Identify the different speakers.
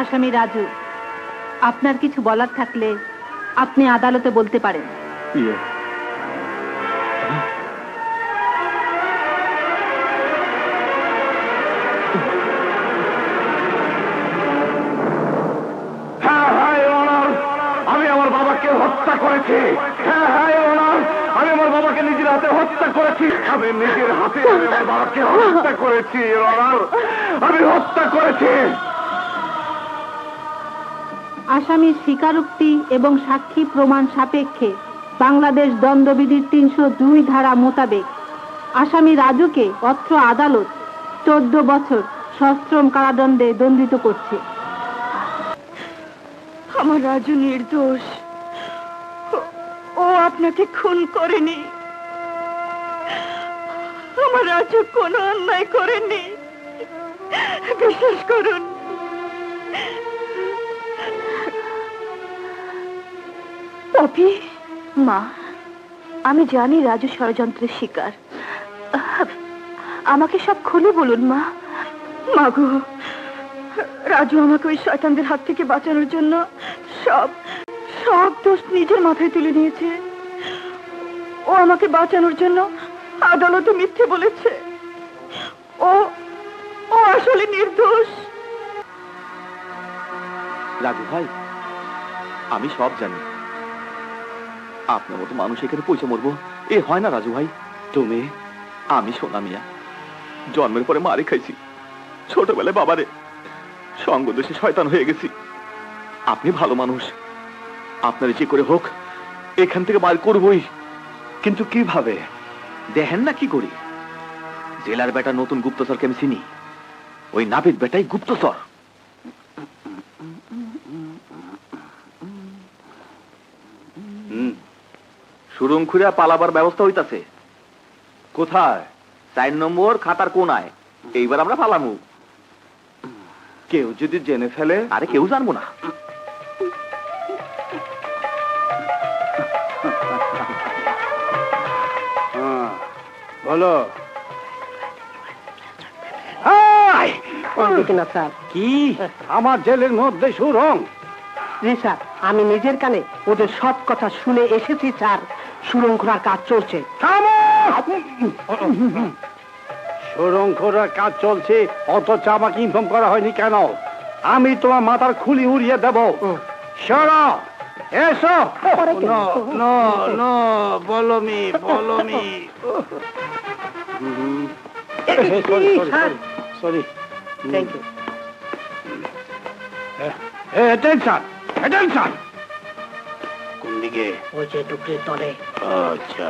Speaker 1: আসামি রাজু, আপনার কিছু বলার থাকলে আপনি আদালতে বলতে পারেন।
Speaker 2: আমি আমার বাবাকে হত্যা করেছি। আমি আমার বাবাকে নিজের হাতে হত্যা করেছি। আমি নিজের হাতে আমার বাবাকে হত্যা করেছি। আমি হত্যা করেছি।
Speaker 1: আসামির স্বীকারোক্তি এবং সাক্ষী প্রমাণ সাপেক্ষে বাংলাদেশ দণ্ডবিধির 302 ধারা মোতাবেক আসামি রাজুকে অত্র আদালত 14 বছর সশ্রম কারাদণ্ডে দণ্ডিত করছে।
Speaker 3: আমার রাজু নির্দোষ। ও আপনাকে খুন করেনি। আমার রাজু কোনো অন্যায় করেনি, বিশ্বাস করুন। পপি, মা, আমি জানি রাজু ষড়যন্ত্রের শিকার। আমাকে সব খুলে বলুন মা। মাগো, রাজু আমাকে ওই শয়তানদের হাত থেকে বাঁচানোর জন্য সব সব দোষ নিজের মাথায় তুলে নিয়েছে। ও আমাকে বাঁচানোর জন্য আদালতে মিথ্যে বলেছে। ও ও আসলে নির্দোষ।
Speaker 4: রাজু ভাই, আমি সব জানি। আপনার মতো মানুষ এখানে পয়সা মরবো এ হয় না রাজু ভাই। তুমি, আমি সোনা মিয়া জন্মের পরে মারে খাইছি। ছোটবেলায় বাবারে সঙ্গ দোষে শয়তান হয়ে গেছি। আপনি ভালো মানুষ, আপনার যে করে হোক এখান থেকে বার করবই। কিন্তু কিভাবে দেখেন না কি করি? জেলার বেটা নতুন গুপ্তচরকে আমি চিনি। ওই নাপিত বেটাই গুপ্তচর। সুরং খুঁড়া পালাবার ব্যবস্থা হইতাছে। কোথায়? 4 নম্বর খাতার কোনায়। এইবার আমরা পালামু। কেউ যদি জেনে ফেলে? আরে কেউ জানবো না।
Speaker 2: বলো।
Speaker 5: কি
Speaker 2: আমার জেলের মধ্যে সুরং?
Speaker 5: জি স্যার, আমি নিজের কানে ওদের সব কথা শুনে এসেছি স্যার। সুরং খোঁড়ার কাজ চলছে।
Speaker 2: সুরং খোঁড়ার কাজ চলছে, অথচ আমাকে ইনফর্ম করা হয়নি কেন? আমি তোমার মাথার খুলি উড়িয়ে দেবো। সরো, এসো। বলমি বলমি। Sorry.
Speaker 5: Thank you.
Speaker 2: Attention, attention. কোন দিকে?
Speaker 5: ওই যে টুকরির তলে।
Speaker 2: আচ্ছা।